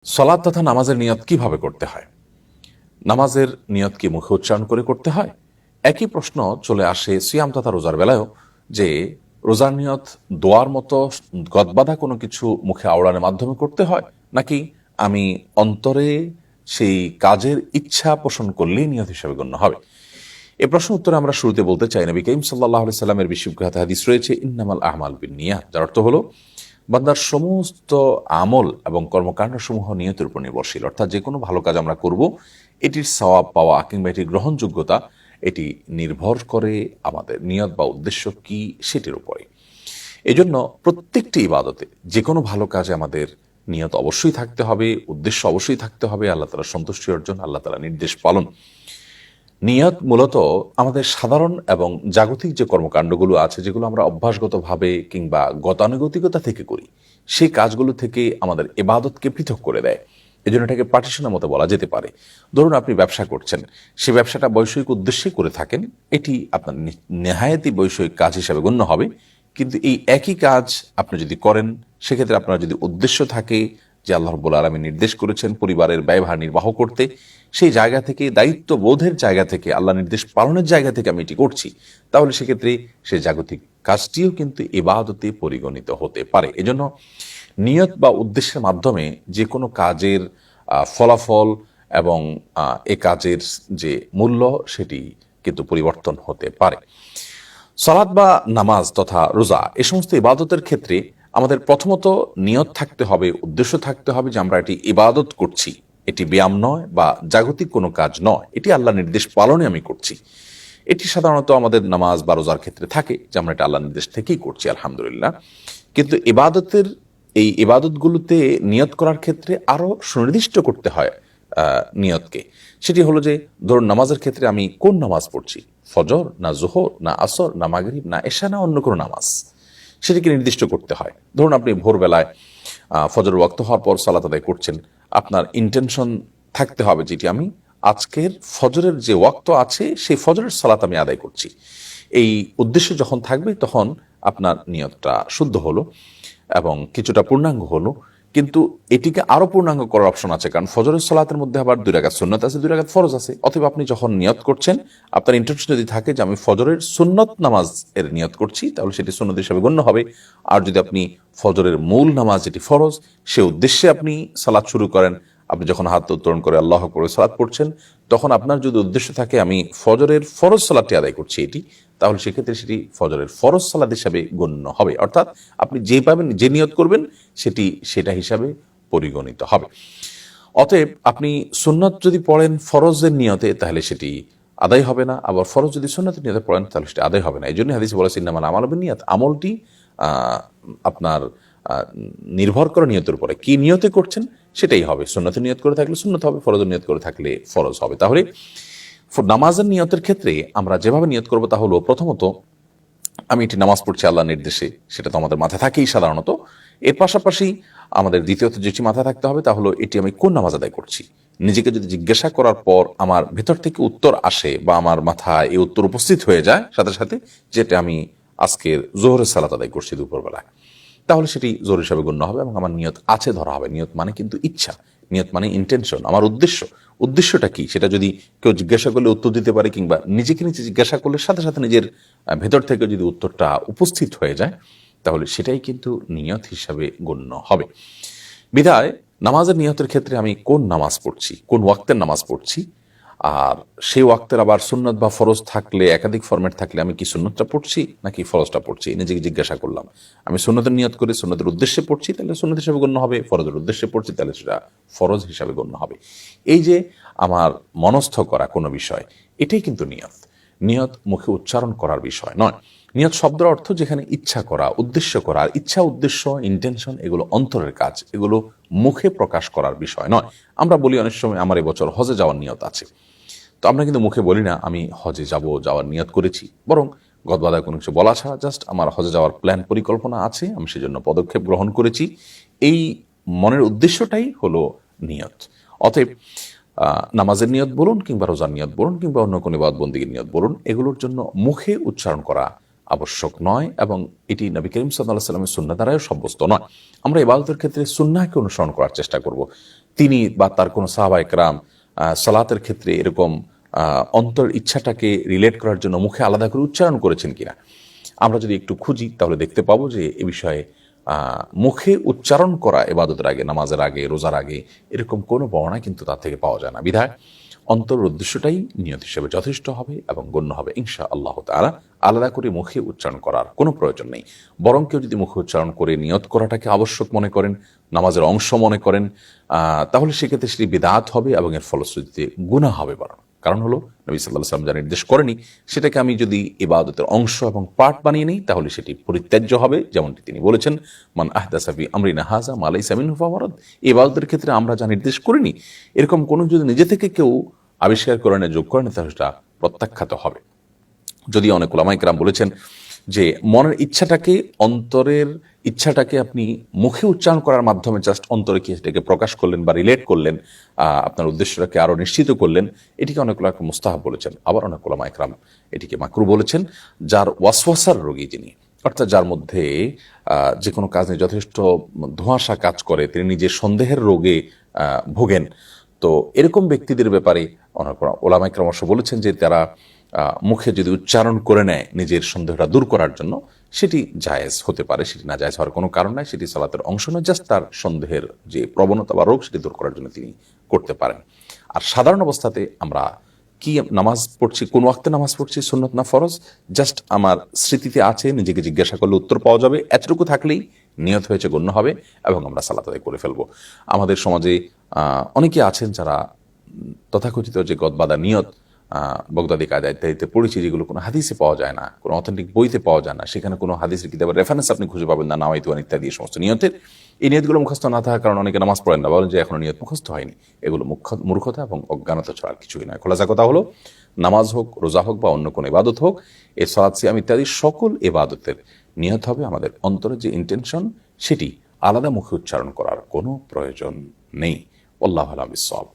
সালাত তথা নামাজের নিয়ত কিভাবে করতে হয়? নামাজের নিয়ত কি মুখে উচ্চারণ করে করতে হয়? একই প্রশ্ন চলে আসে সিয়াম তথা রোজার বেলায়ও, যে রোজার নিয়ত দোয়ার মতো গদবাধা কোনো কিছু মুখে আওড়ানোর মাধ্যমে করতে হয়, নাকি আমি অন্তরে সেই কাজের ইচ্ছা পোষণ করলেই নিয়ত হিসেবে গণ্য হবে? এই প্রশ্ন উত্তরে আমরা শুরুতে বলতে চাই, নবী করিম সাল্লাল্লাহু আলাইহি সাল্লামের বিশুদ্ধ হাদিস রয়েছে, ইন্নামাল আ'মাল বিন্নিয়াত, যার অর্থ হলো বান্দার সমস্ত আমল এবং কর্মকাণ্ড সমূহ নিয়তের উপর নির্ভরশীল। অর্থাৎ যে কোনো ভালো কাজ আমরা করব, এটির সওয়াব পাওয়া কিংবা এটির গ্রহণযোগ্যতা এটি নির্ভর করে আমাদের নিয়ত বা উদ্দেশ্য কি সেটির উপরে। এই জন্য প্রত্যেকটি ইবাদতে, যে কোনো ভালো কাজে আমাদের নিয়ত অবশ্যই থাকতে হবে, উদ্দেশ্য অবশ্যই থাকতে হবে আল্লাহ তাআলার সন্তুষ্টি অর্জন, আল্লাহ তাআলার নির্দেশ পালন। নিয়ত মূলত আমাদের সাধারণ এবং জাগতিক যে কর্মকাণ্ডগুলো আছে, যেগুলো আমরা অভ্যাসগতভাবে কিংবা গতানুগতিকতা থেকে করি, সেই কাজগুলো থেকে আমাদের ইবাদতকে পৃথক করে দেয়। এই জন্য এটাকে পার্টিশনের মতো বলা যেতে পারে। ধরুন আপনি ব্যবসা করছেন, সেই ব্যবসাটা বৈষয়িক উদ্দেশ্যে করে থাকেন, এটি আপনার নেহায়েতি বৈষয়িক কাজ হিসাবে গণ্য হবে। কিন্তু এই একই কাজ আপনি যদি করেন, সেক্ষেত্রে আপনার যদি উদ্দেশ্য থাকে যে আল্লাহ রাব্বুল আলামিন নির্দেশ করেছেন পরিবারের ব্যয়ভার নির্বাহ করতে, সেই জায়গা থেকে, দায়িত্ববোধের জায়গা থেকে, আল্লাহ নির্দেশ পালনের জায়গা থেকে আমি এটি করছি, তাহলে সেক্ষেত্রে সেই জাগতিক কাজটিও কিন্তু ইবাদতে পরিগণিত হতে পারে। এজন্য নিয়ত বা উদ্দেশ্যের মাধ্যমে যে কোনো কাজের ফলাফল এবং এ কাজের যে মূল্য, সেটি কিন্তু পরিবর্তন হতে পারে। সালাত বা নামাজ তথা রোজা, এ সমস্ত ইবাদতের ক্ষেত্রে আমাদের প্রথমত নিয়ত থাকতে হবে, উদ্দেশ্য থাকতে হবে যে আমরা এটি ইবাদত করছি, এটি ব্যায়াম নয় বা জাগতিক কোনো কাজ নয়, এটি আল্লাহ নির্দেশ পালনে আমি করছি। এটি সাধারণত আমাদের নামাজ বা রোজার ক্ষেত্রে থাকে যে আমরা এটা আল্লাহ নির্দেশ থেকেই করছি, আলহামদুলিল্লাহ। কিন্তু ইবাদতের এই ইবাদতগুলোতে নিয়ত করার ক্ষেত্রে আরো সুনির্দিষ্ট করতে হয় নিয়তকে। সেটি হলো যে, ধরুন নামাজের ক্ষেত্রে আমি কোন নামাজ পড়ছি, ফজর না জোহর না আসর না মাগরিব না এশা না অন্য কোনো নামাজ, সেটিকে নির্দিষ্ট করতে হয়। ধরুন আপনি ভোরবেলায় ফজর ওয়াক্ত হওয়ার পর সালাত আদায় করছেন, আপনার ইন্টেনশন থাকতে হবে যেটি আমি আজকের ফজরের যে ওয়াক্ত আছে সেই ফজরের সালাত আমি আদায় করছি। এই উদ্দেশ্য যখন থাকবে তখন আপনার নিয়তটা শুদ্ধ হলো এবং কিছুটা পূর্ণাঙ্গ হলো। কিন্তু এটিকে আরো পূর্ণাঙ্গ করার অপশন আছে, কারণ ফজরের সালাতের মধ্যে আবার 2 রাকাত সুন্নত আছে, 2 রাকাত ফরজ আছে। অথবা আপনি যখন নিয়ত করছেন, আপনার ইন্টেনশন যদি থাকে যে আমি ফজরের সুন্নত নামাজ এর নিয়ত করছি, তাহলে সেটি সুন্নত হিসেবে গণ্য হবে। আর যদি আপনি ফজরের মূল নামাজ যেটি ফরজ, সে উদ্দেশ্যে আপনি সালাত শুরু করেন, আপনি যখন হাত উত্তোলন করে আল্লাহ করে সালাত পড়ছেন, তখন আপনার যদি উদ্দেশ্য থাকে আমি ফজরের ফরজ সালাতটি আদায় করছি এটি, তাহলে সেক্ষেত্রে সেটি ফজরের ফরজ সালাত হিসাবে গণ্য হবে। অর্থাৎ আপনি যে পাবেন, যে নিয়ত করবেন, সেটা হিসাবে পরিগণিত হবে। অতএব আপনি সুন্নত যদি পড়েন ফরজের নিয়তে, তাহলে সেটি আদায় হবে না। আবার ফরজ যদি সুন্নতের নিয়তে পড়েন, তাহলে সেটি আদায় হবে না। এই জন্য হাদিসে বলেছে ইন্নামাল আমালু বিন্নিয়াত, আমলটি আপনার নির্ভর করে নিয়তের উপরে। কি নিয়তে করছেন সেটাই হবে। সুন্নতের নিয়ত করে থাকলে সুন্নত হবে, ফরজের নিয়ত করে থাকলে ফরজ হবে। তাহলে নামাজের নিয়তের ক্ষেত্রে আমরা যেভাবে নিয়ত করবো তা হলো, প্রথমত আমি এটি নামাজ পড়ছি আল্লাহর নির্দেশে, সেটা তো আমাদের মাথায় থাকেই সাধারণত। এর পাশাপাশি আমাদের দ্বিতীয়ত যেটি মাথায় থাকতে হবে তা হলো, এটি আমি কোন নামাজ আদায় করছি। নিজেকে যদি জিজ্ঞাসা করার পর আমার ভেতর থেকে উত্তর আসে বা আমার মাথায় এই উত্তর উপস্থিত হয়ে যায় সাথে সাথে, যেটা আমি আজকের জোহরের সালাত আদায় করছি দুপুরবেলায়, তাহলে সেটি জোহর হিসাবে গণ্য হবে এবং আমার নিয়ত আছে ধরা হবে। নিয়ত মানে কিন্তু ইচ্ছা, নিয়ত মানে ইন্টেনশন, আমার উদ্দেশ্যটা কি সেটা যদি কেউ জিজ্ঞাসা করলে উত্তর দিতে পারে, কিংবা নিজেকে নিজে জিজ্ঞাসা করলে সাথে সাথে নিজের ভেতর থেকে যদি উত্তরটা উপস্থিত হয়ে যায়, তাহলে সেটাই কিন্তু নিয়ত হিসাবে গণ্য হবে। বিধায় নামাজের নিয়তের ক্ষেত্রে আমি কোন নামাজ পড়ছি, কোন ওয়াক্তের নামাজ পড়ছি, আর সেই ওয়াক্তের আবার সুন্নত বা ফরজ থাকলে, একাধিক ফরম্যাট থাকলে, আমি কি সুন্নতটা পড়ছি নাকি ফরজটা পড়ছি, নিজেকে জিজ্ঞাসা করলাম। আমি সুন্নতের নিয়ত করে সুন্নতের উদ্দেশ্যে পড়ছি, তাহলে সুন্নত হিসাবে গণ্য হবে। ফরজের উদ্দেশ্যে পড়ছি, তাহলে সেটা ফরজ হিসাবে গণ্য হবে। এই যে আমার মনস্থ করা কোনো বিষয়, এটাই কিন্তু নিয়ত। নিয়ত মুখে উচ্চারণ করার বিষয় নয়। নিয়ত শব্দের অর্থ যেখানে ইচ্ছা করা, উদ্দেশ্য করা। আর ইচ্ছা, উদ্দেশ্য, ইন্টেনশন এগুলো অন্তরের কাজ, এগুলো মুখে প্রকাশ করার বিষয় নয়। আমরা বলি অনেক সময় আমার এবছর হজে যাওয়ার নিয়ত আছে, তো আমরা কিন্তু মুখে বলি না আমি হজে যাওয়ার নিয়ত করেছি, বরং গদবাদায় কোনো কিছু বলা ছাড়া জাস্ট আমার হজে যাওয়ার প্ল্যান, পরিকল্পনা আছে, আমি সেজন্য পদক্ষেপ গ্রহণ করেছি। এই মনের উদ্দেশ্যটাই হলো নিয়ত। অতএব নামাজের নিয়ত বলুন কিংবা রোজার নিয়ত বলুন কিংবা অন্য কোনো ইবাদত বন্দেগীর নিয়ত বলুন, এগুলোর জন্য মুখে উচ্চারণ করা আবশ্যক নয়, এবং এটি নবী করিম সাল্লাল্লাহু আলাইহি ওয়াসাল্লামের সুন্নাহ দ্বারাও সাব্যস্ত নয়। আমরা ইবাদতের ক্ষেত্রে সুন্নাহকে অনুসরণ করার চেষ্টা করব। তিনি বা তার কোনো সাহাবায়ে কেরাম সালাতের ক্ষেত্রে এরকম অন্তর ইচ্ছাটাকে রিলেট করার জন্য মুখে আলাদা করে উচ্চারণ করেছেন কিনা। আমরা যদি একটু খুঁজি তাহলে দেখতে পাবো যে এ বিষয়ে মুখে উচ্চারণ করা ইবাদতের আগে, নামাজের আগে, রোজার আগে এরকম কোনো বর্ণনা কিন্তু তার থেকে পাওয়া যায় না। বিধায় অন্তরের উদ্দেশ্যটাই নিয়ত হিসেবে যথেষ্ট হবে এবং গণ্য হবে ইনশা আল্লাহ তাআলা। আলাদা করে মুখে উচ্চারণ করার কোনো প্রয়োজন নেই। বরং কেউ যদি মুখে উচ্চারণ করে নিয়ত করাটাকে আবশ্যক মনে করেন, নামাজের অংশ মনে করেন, তাহলে সেক্ষেত্রে সেটি বিদআত হবে এবং এর ফলশ্রুতিতে গুনাহ হবে। বরং কারণ হলো নবী সাল্লাল্লাহু আলাইহি ওয়াসাল্লাম যা নির্দেশ করেনি সেটাকে আমি যদি ইবাদতের অংশ এবং পার্ট বানিয়ে নিই তাহলে সেটি পরিত্যাজ্য হবে। যেমনটি তিনি বলেছেন, মান আহদাসা ফি আমরিনা হাযা মা লাইসা মিনহু ফাহুয়া রাদ। ইবাদতের ক্ষেত্রে আমরা যা নির্দেশ করিনি এরকম কোনো যদি নিজে থেকে কেউ আবিষ্কার করে না, যোগ করে না, তাহলে সেটা প্রত্যাখ্যাত হবে। যদি অনেক উলামায়ে কেরাম বলেছেন যে মনের ইচ্ছাটাকে, অন্তরের ইচ্ছাটাকে আপনি মুখে উচ্চারণ করার মাধ্যমে জাস্ট অন্তরে কি সেটাকে প্রকাশ করলেন বা রিলেট করলেন, আপনার উদ্দেশ্যটাকে আরো নিশ্চিত করলেন, এটিকে অনেক উলামা মুস্তাহাব বলেছেন। আবার অনেক উলামায়ে কেরাম এটিকে মাকরু বলেছেন। যার ওয়াসওয়াসার রোগী যিনি, অর্থাৎ যার মধ্যে যে কোনো কাজ নিয়ে যথেষ্ট ধোঁয়াশা কাজ করে, তিনি নিজের সন্দেহের রোগে ভোগেন, তো এরকম ব্যক্তিদের ব্যাপারে অনেক ওলামায়ে কেরাম অবশ্য বলেছেন যে তারা মুখে যদি উচ্চারণ করে নেয় নিজের সন্দেহটা দূর করার জন্য, সেটি জায়েজ হতে পারে, সেটি না জায়েজ হওয়ার কোনো কারণ নাই, সেটি সালাতের অংশ নয়, জাস্ট তার সন্দেহের যে প্রবণতা বা রোগ সেটি দূর করার জন্য তিনি করতে পারেন। আর সাধারণ অবস্থাতে আমরা কি নামাজ পড়ছি, কোন ওয়াক্তে নামাজ পড়ছি, সুন্নত না ফরজ, জাস্ট আমার স্মৃতিতে আছে, নিজেকে জিজ্ঞাসা করলে উত্তর পাওয়া যাবে, এতটুকু থাকলেই নিয়ত হয়েছে গণ্য হবে এবং আমরা সালাত আদায় করে ফেলবো। আমাদের সমাজে অনেকে আছেন যারা তথাকথিত যে গদবাদা নিয়ত, বগদাদি কায়দা ইত্যাদিতে পড়েছি, যেগুলো কোনো হাদিসে পাওয়া যায় না, কোনো অথেন্টিক বইতে পাওয়া যায় না, সেখানে কোনো হাদিসের কিতাবের রেফারেন্স আপনি খুঁজে পাবেন না, নাওয়াইতুন ইত্যাদি সমস্ত নিয়তের। এই নিয়তগুলো মুখস্থ না থাকার কারণে অনেকে নামাজ পড়েন না, বলেন যে এখনো নিয়ত মুখস্থ হয়নি। এগুলো মূর্খতা এবং অজ্ঞানতা ছাড়া আর কিছুই নয়। খোলাসা কথা হলো, নামাজ হোক, রোজা হোক বা অন্য কোনো ইবাদত হোক, এই সালাত সিয়াম ইত্যাদি সকল ইবাদতের নিয়ত হবে আমাদের অন্তরের যে ইন্টেনশন, সেটি আলাদা মুখে উচ্চারণ করার কোনো প্রয়োজন নেই। আল্লাহু আ'লাম বিস-সাওয়াব।